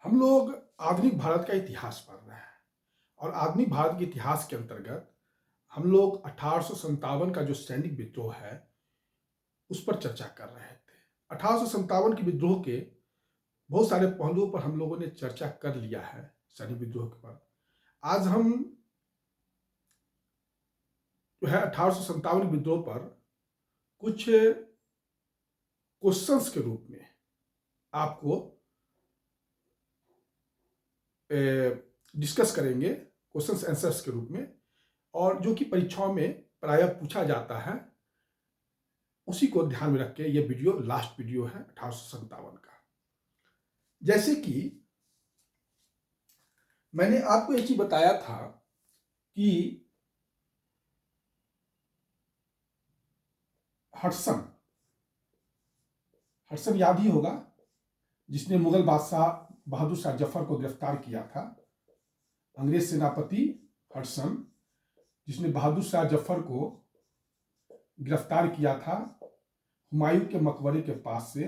हम लोग आधुनिक भारत का इतिहास पढ़ रहे हैं और आधुनिक भारत के इतिहास के अंतर्गत हम लोग 1857 का जो सैनिक विद्रोह है उस पर चर्चा कर रहे थे। 1857 के विद्रोह के बहुत सारे पहलुओं पर हम लोगों ने चर्चा कर लिया है। सैनिक विद्रोह के पर आज हम जो है 1857 विद्रोह पर कुछ क्वेश्चंस के रूप में आपको डिस्कस करेंगे, क्वेश्चंस आंसर्स के रूप में, और जो कि परीक्षाओं में प्रायः पूछा जाता है। उसी को ध्यान में रख के ये वीडियो लास्ट वीडियो है 1857 का। जैसे कि मैंने आपको एक चीज बताया था कि हडसन याद ही होगा, जिसने मुगल बादशाह बहादुर शाह जफर को गिरफ्तार किया था। अंग्रेज सेनापति हडसन, जिसने बहादुर शाह जफर को गिरफ्तार किया था हुमायूं के मकबरे के पास से।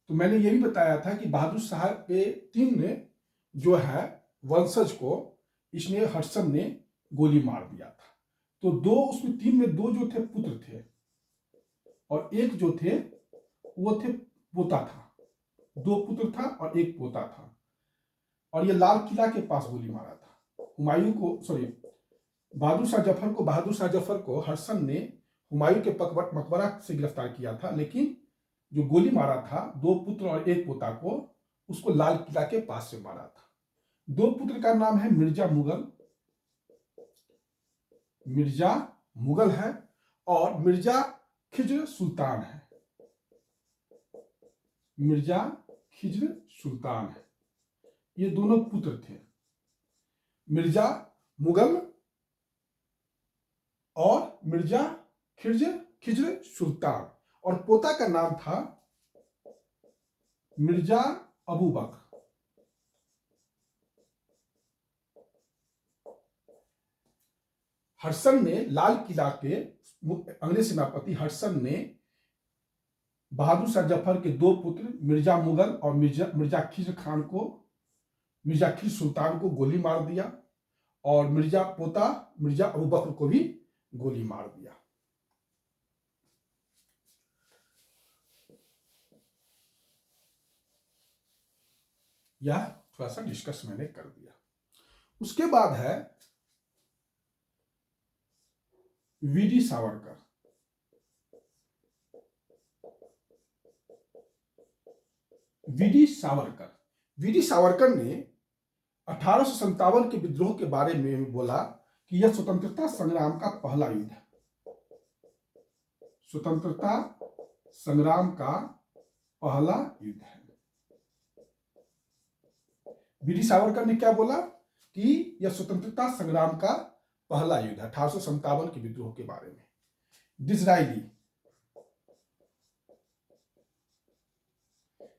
तो मैंने ये भी बताया था कि बहादुर शाह के 3 जो है वंशज को इसने हडसन ने गोली मार दिया था। तो उसमें 3 में 2 जो थे पुत्र थे और एक जो थे वो थे पोता था। 2 पुत्र था और 1 पोता था। और ये लाल किला के पास गोली मारा था हुमायूं को, बहादुर शाह जफर को हडसन ने हुमायूं के मकबरा से गिरफ्तार किया था, लेकिन जो गोली मारा था 2 पुत्र और 1 पोता को, उसको लाल किला के पास से मारा था। 2 पुत्र का नाम है मिर्जा मुगल है और मिर्जा खिज्र सुल्तान है। मिर्जा खिज्र सुल्तान है, ये दोनों पुत्र थे, मिर्जा मुगल और मिर्जा खिज्र सुल्तान। और पोता का नाम था मिर्जा अबू बकर। हडसन ने लाल किला के अंग्रेज सेनापति हडसन ने बहादुर शाह जफर के 2 पुत्र मिर्जा मुगल और मिर्जा खिज्र सुल्तान को गोली मार दिया और मिर्जा अबू बकर को भी गोली मार दिया। यह थोड़ा सा डिस्कस मैंने कर दिया। उसके बाद है वीडी सावरकर। वीडी सावरकर ने 1857 के विद्रोह के बारे में बोला कि यह स्वतंत्रता संग्राम का पहला युद्ध है। स्वतंत्रता संग्राम का पहला युद्ध है। वीडी सावरकर ने क्या बोला कि यह स्वतंत्रता संग्राम का पहला युद्ध है 1857 के विद्रोह के बारे में।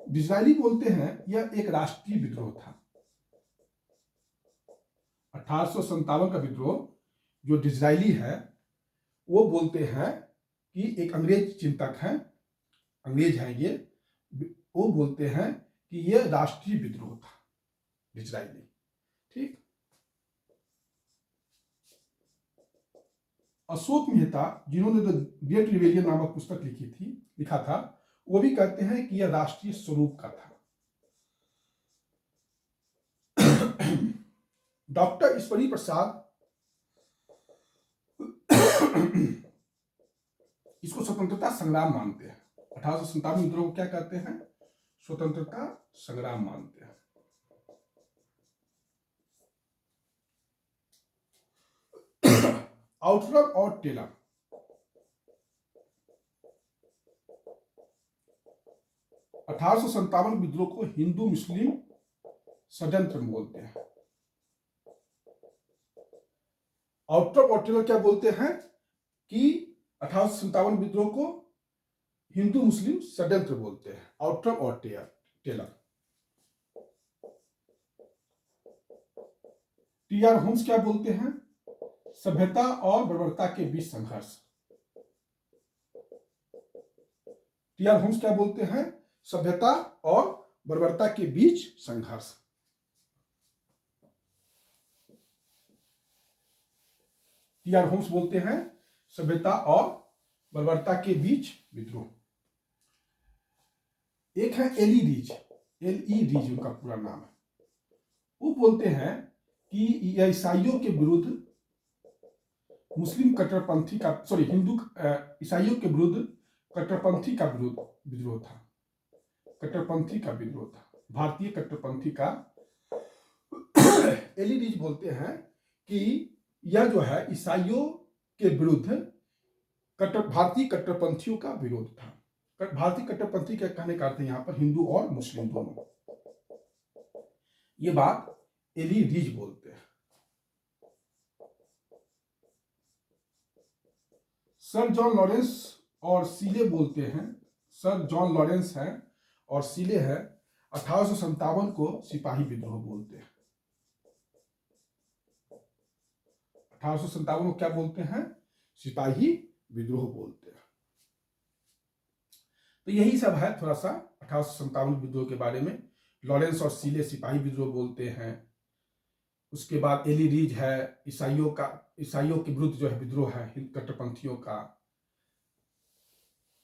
डिज़रायली बोलते हैं यह एक राष्ट्रीय विद्रोह था। 1857 का विद्रोह जो डिज़रायली है वो बोलते हैं कि एक अंग्रेज चिंतक है, अंग्रेज है ये, वो बोलते हैं कि यह राष्ट्रीय विद्रोह था डिज़रायली। ठीक। अशोक मेहता, जिन्होंने द ग्रेट रिवेलियन नामक पुस्तक लिखा था, वो भी कहते हैं कि यह राष्ट्रीय स्वरूप का था। डॉक्टर ईश्वरी प्रसाद इसको स्वतंत्रता संग्राम मानते हैं। 1857 विद्रोह को क्या कहते हैं? स्वतंत्रता संग्राम मानते हैं। आउटरम और टेलर, 1857 विद्रोह को हिंदू मुस्लिम षड्यंत्र बोलते हैं। आउटरम और टेलर क्या बोलते हैं कि 1857 विद्रोह को हिंदू मुस्लिम षड्यंत्र बोलते हैं। आउटरम और टेलर। टी.आर. होम्स क्या बोलते हैं? सभ्यता और बर्बरता के बीच संघर्ष। टी.आर. होम्स क्या बोलते हैं? सभ्यता और बर्बरता के बीच संघर्ष। टी.आर. होम्स बोलते हैं सभ्यता और बर्बरता के बीच विद्रोह। एक है एली रीज, L.E. रीज उनका पूरा नाम है। वो बोलते हैं कि यह ईसाइयों के विरुद्ध मुस्लिम कट्टरपंथी का हिंदू ईसाइयों के विरुद्ध कट्टरपंथी का विद्रोह था। कट्टरपंथी का विद्रोह था, भारतीय कट्टरपंथी का। एली रीज बोलते हैं कि यह जो है ईसाइयों के विरुद्ध भारतीय कट्टरपंथियों का विरोध था। भारतीय कट्टरपंथी क्या कहने का अर्थ है यहाँ पर हिंदू और मुस्लिम दोनों। ये बात एली रीज बोलते हैं। सर जॉन लॉरेंस और सीले बोलते हैं, सर जॉन लॉरेंस हैं और सीले हैं 1857 को सिपाही विद्रोह बोलते हैं। 1857 को क्या बोलते हैं? सिपाही विद्रोह बोलते हैं। तो यही सब है थोड़ा सा 1857 विद्रोह के बारे में। लॉरेंस और सीले सिपाही विद्रोह बोलते हैं। उसके बाद एली रीज है ईसाइयों के विरुद्ध जो है विद्रोह है कट्टरपंथियों का।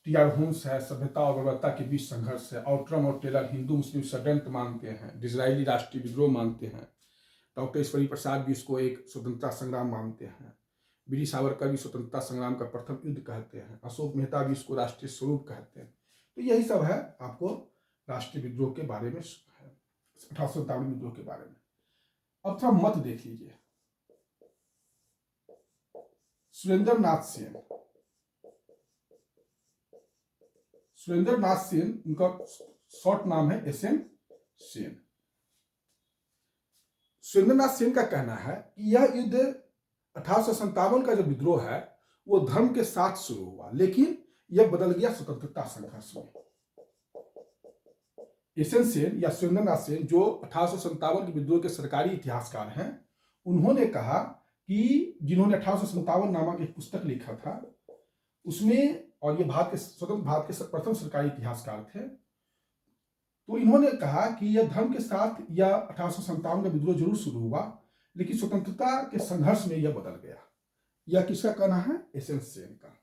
टी.आर. होम्स है सभ्यता और बर्बरता के बीच संघर्ष है। आउट्रम और टेलर हिंदू मुस्लिम षड्यंत्र मानते हैं, डिजरायली राष्ट्रीय विद्रोह मानते हैं। डॉक्टर ईश्वरी प्रसाद भी इसको एक स्वतंत्रता संग्राम मानते हैं। वीर सावरकर भी स्वतंत्रता संग्राम का प्रथम युद्ध कहते हैं। अशोक मेहता भी इसको राष्ट्रीय स्वरूप कहते हैं। तो यही सब है आपको राष्ट्रीय विद्रोह के बारे में, 1857 विद्रोह के बारे में। अब थोड़ा मत देख लीजिए। सुरेंद्र नाथ सेन, सुरेंद्र नाथ सेन उनका शॉर्ट नाम है SN सेन। सुरेंद्र नाथ सेन का कहना है कि यह युद्ध 1857 का जो विद्रोह है वो धर्म के साथ शुरू हुआ, लेकिन यह बदल गया स्वतंत्रता संघर्ष में। SN सेन या सुरेंद्र नाथ सेन जो 1857 के विद्रोह के सरकारी इतिहासकार हैं, उन्होंने कहा कि जिन्होंने 1857 नामक एक पुस्तक लिखा था उसमें, और ये स्वतंत्र भारत के प्रथम सरकारी इतिहासकार थे, तो इन्होंने कहा कि यह धर्म के साथ यह 1857 का विद्रोह जरूर शुरू हुआ, लेकिन स्वतंत्रता के संघर्ष में यह बदल गया। यह किसका कहना है? SN सेन का।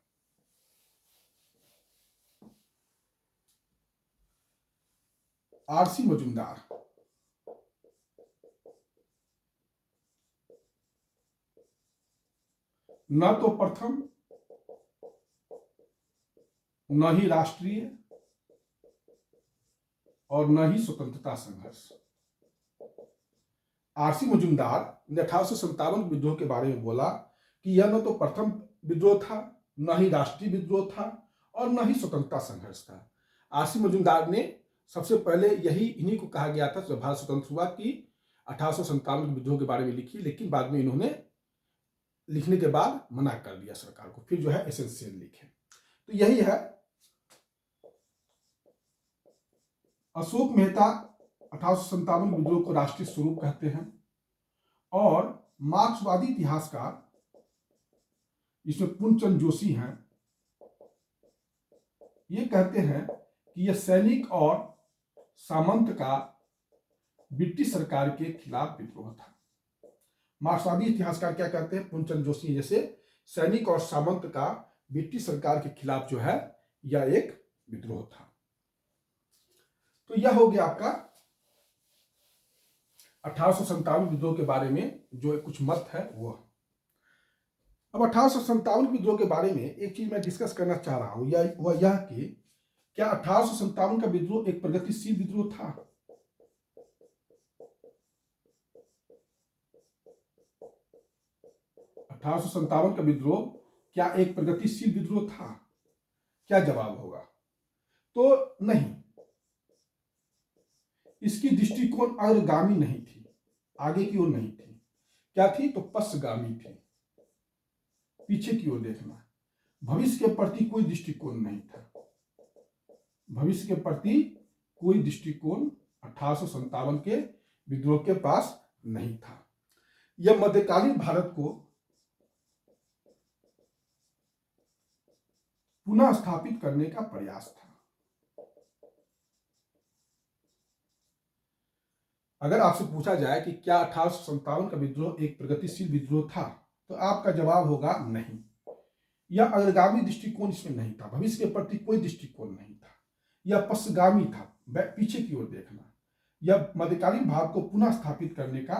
R.C. मजुमदार, न तो प्रथम न ही राष्ट्रीय और न ही स्वतंत्रता संघर्ष। R.C. मजुमदार ने 1857 विद्रोह के बारे में बोला कि यह न तो प्रथम विद्रोह था, न ही राष्ट्रीय विद्रोह था और न ही स्वतंत्रता संघर्ष था। R.C. मजुमदार ने सबसे पहले इन्हीं को कहा गया था जब भारत स्वतंत्र हुआ कि 1857 विद्रोह के बारे में लिखी, लेकिन बाद में इन्होंने लिखने के बाद मना कर दिया सरकार को, फिर जो है SN सेन लिखे। तो यही है। अशोक मेहता 1857 विद्रोह को राष्ट्रीय स्वरूप कहते हैं और मार्क्सवादी इतिहासकार जिसमें पूर्णचंद जोशी हैं, ये कहते हैं कि यह सैनिक और सामंत का ब्रिटिश सरकार के खिलाफ विद्रोह था। मार्क्सवादी इतिहासकार क्या कहते हैं? पूर्णचंद जोशी जैसे सैनिक और सामंत का ब्रिटिश सरकार के खिलाफ जो है यह एक विद्रोह था। तो यह हो गया आपका 1857 विद्रोह के बारे में जो कुछ मत है वो। अब 1857 विद्रोह के बारे में एक चीज मैं डिस्कस करना चाह रहा हूं, वह यह कि क्या 1857 का विद्रोह एक प्रगतिशील विद्रोह था? का विद्रोह क्या एक प्रगतिशील विद्रोह था? क्या जवाब होगा? तो नहीं, इसकी दृष्टिकोण अग्रगामी नहीं थी, आगे की ओर नहीं थी। क्या थी? तो पश्चगामी थी, पीछे की ओर देखना। भविष्य के प्रति कोई दृष्टिकोण नहीं था। भविष्य के प्रति कोई दृष्टिकोण 1857 के विद्रोह के पास नहीं था। यह मध्यकालीन भारत को पुनः स्थापित करने का प्रयास था। अगर आपसे पूछा जाए कि क्या 1857 का विद्रोह एक प्रगतिशील विद्रोह था, तो आपका जवाब होगा नहीं। यह अग्रगामी दृष्टिकोण इसमें नहीं था, भविष्य के प्रति कोई दृष्टिकोण नहीं था, यह पश्चगामी था, पीछे की ओर देखना। यह मध्यकालीन भाव को पुनः स्थापित करने का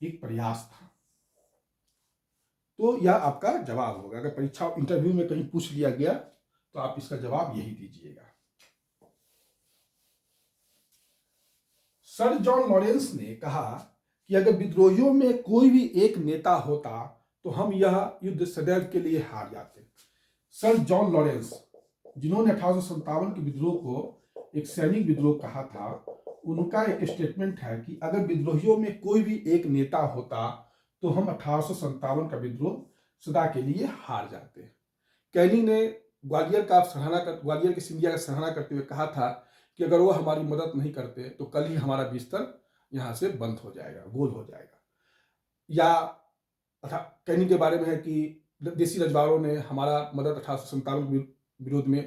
एक प्रयास था। तो यह आपका जवाब होगा। अगर परीक्षा इंटरव्यू में कहीं पूछ लिया गया तो आप इसका जवाब यही दीजिएगा। सर जॉन लॉरेंस ने कहा कि अगर विद्रोहियों में कोई भी एक नेता होता तो हम यह युद्ध सदैव के लिए हार जाते। सर जॉन लॉरेंस, जिन्होंने 1857 के विद्रोह को एक सैनिक विद्रोह कहा था, उनका एक स्टेटमेंट है कि अगर विद्रोहियों में कोई भी एक नेता होता तो हम 1857 का विद्रोह सदा के लिए हार जाते। कैनी ने ग्वालियर के सिंधिया का सराहना करते हुए कहा था कि अगर वो हमारी मदद नहीं करते तो कल ही हमारा बिस्तर यहां से बंद हो जाएगा, गोल हो जाएगा। या कैनी के बारे में है कि देसी रजवाड़ों ने हमारा मदद 1857 के विरोध में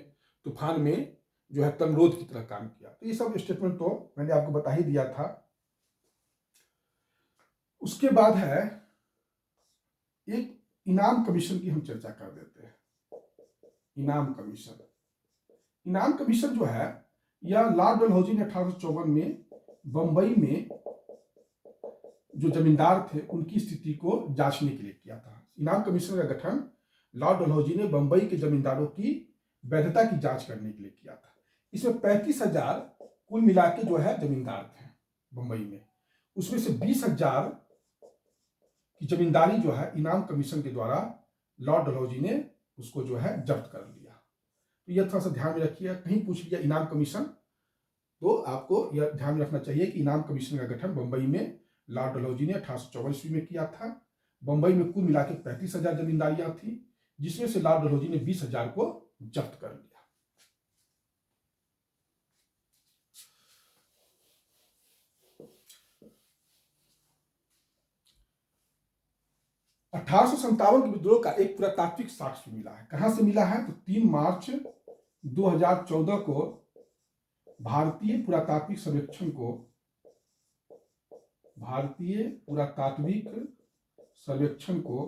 तूफान में जो है तंगरोध की तरह काम किया। तो ये सब स्टेटमेंट तो मैंने आपको बता ही दिया था। उसके बाद है एक इनाम कमीशन की हम चर्चा कर देते हैं। इनाम कमीशन जो है यह लॉर्ड डलहौजी ने 1854 में बंबई में जो जमींदार थे उनकी स्थिति को जांचने के लिए किया था। इनाम कमीशन का गठन लॉर्ड डलहौजी ने बंबई के जमींदारों की वैधता की जांच करने के लिए किया था। इसमें 35,000 कुल मिला के जो है जमींदार थे बंबई में, उसमें से 20,000 की जमींदारी जो है इनाम कमीशन के द्वारा लॉर्ड डलहौजी ने उसको जो है जब्त कर लिया। तो यह थोड़ा सा ध्यान में रखिए, कहीं पूछ लिया इनाम कमीशन तो आपको यह ध्यान में रखना चाहिए कि इनाम कमीशन का गठन बंबई में लॉर्ड डलहौजी ने 1854 ईस्वी में किया था। बंबई में कुल मिलाकर 35,000 जमींदारियां थी, जिसमें से लॉर्ड डलहौजी ने 20,000 को जब्त कर लिया। 1857 के विद्रोह का एक पुरातात्विक साक्ष्य मिला है। कहां से मिला है? तो 3 मार्च 2014 को भारतीय पुरातात्विक सर्वेक्षण को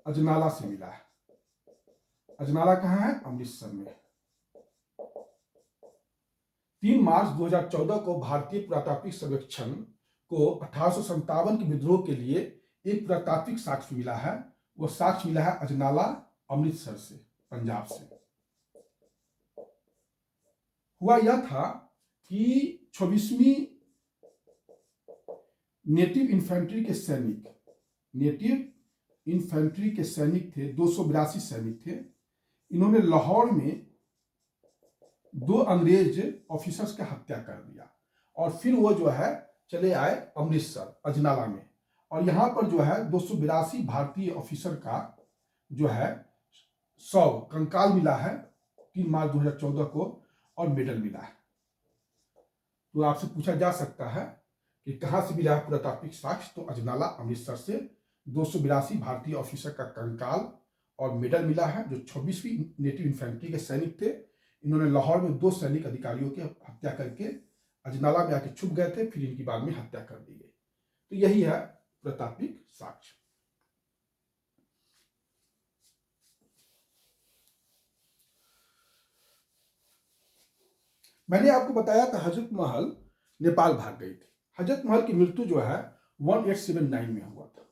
अजनाला से मिला है। अजनाला कहां है? अमृतसर में। 3 मार्च 2014 को भारतीय पुरातात्विक सर्वेक्षण को 1857 के विद्रोह के लिए एक पुरातात्विक साक्ष्य मिला है। वो साक्ष्य मिला है अजनाला, अमृतसर से, पंजाब से। हुआ यह था कि 26वीं नेटिव इन्फेंट्री के सैनिक थे, 282 सैनिक थे। इन्होंने लाहौर में 2 अंग्रेज ऑफिसर्स का हत्या कर दिया और फिर वो जो है चले आए अमृतसर अजनाला में, और यहां पर जो है 282 भारतीय ऑफिसर का जो है शव कंकाल मिला है 3 मार्च 2014 को, और मेडल मिला है। तो आपसे पूछा जा सकता है कि कहां से मिला है पुरातात्विक साक्ष्य? तो अजनाला, अमृतसर से 282 भारतीय ऑफिसर का कंकाल और मेडल मिला है, जो 26वीं नेटिव इन्फेंट्री के सैनिक थे। इन्होंने लाहौर में 2 सैनिक अधिकारियों की हत्या करके अजनाला में आके छुप गए थे, फिर इनकी बाद में हत्या कर दी गई। तो यही है पुरातात्विक साक्ष्य। मैंने आपको बताया था हजरत महल नेपाल भाग गई थी। हजरत महल की मृत्यु जो है 1879 में हुआ था।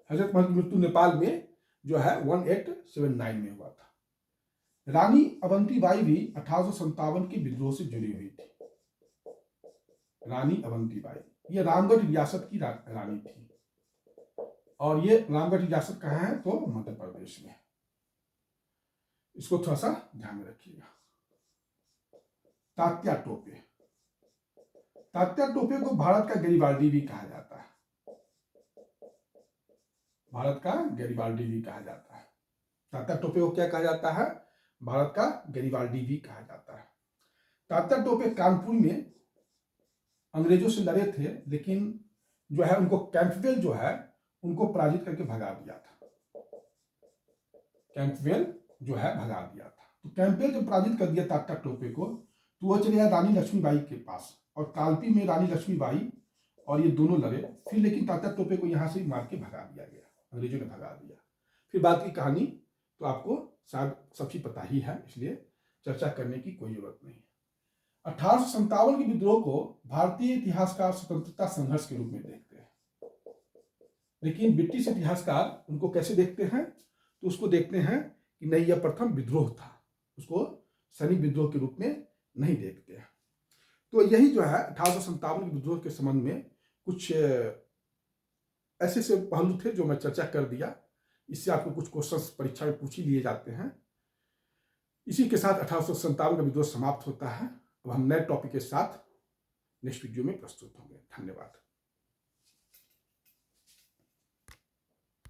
हजरत महल की मृत्यु नेपाल में जो है 1879 में हुआ था। रानी अवंतीबाई भी 1857 के विद्रोह से जुड़ी हुई थी। रानी अवंतीबाई ये रामगढ़ रियासत की रानी थी, और ये रामगढ़ रियासत कहाँ है? तो मध्य प्रदेश में। इसको थोड़ा सा ध्यान में रखिएगा। तात्या टोपे को भारत का गैरिबाल्डी भी कहा जाता है। भारत का गैरिबाल्डी भी कहा जाता है। तात्या टोपे को क्या कहा जाता है? भारत का गैरिबाल्डी भी कहा जाता है। तात्या टोपे कानपुर में अंग्रेजों से लड़े थे, लेकिन जो है उनको कैंपवेल जो है उनको पराजित करके भगा दिया था। कैंपवेल जो है भगा दिया था। तो कैंपवेल जब पराजित कर दिया तात्या टोपे को, तो वो चले गया रानी लक्ष्मीबाई के पास, और कालपी में रानी लक्ष्मीबाई और ये दोनों लड़े। फिर लेकिन तात्या तोपे को यहाँ से मार के भगा दिया गया, अंग्रेजों ने भगा दिया। फिर बाद की कहानी तो आपको शायद सबकी पता ही है, इसलिए चर्चा करने की कोई जरूरत नहीं। 1857 के विद्रोह को भारतीय इतिहासकार स्वतंत्रता संघर्ष के रूप में देखते हैं, लेकिन ब्रिटिश इतिहासकार उनको कैसे देखते हैं? तो उसको देखते हैं कि नहीं, यह प्रथम विद्रोह था, उसको सैनिक विद्रोह के रूप में नहीं देखते हैं। तो यही जो है 1857 के विद्रोह के संबंध में कुछ ऐसे से पहलू थे जो मैं चर्चा कर दिया। इससे आपको कुछ क्वेश्चंस परीक्षा में पूछ ही लिए जाते हैं। इसी के साथ 1857 का विद्रोह समाप्त होता है। अब हम नए टॉपिक के साथ नेक्स्ट वीडियो में प्रस्तुत होंगे। धन्यवाद।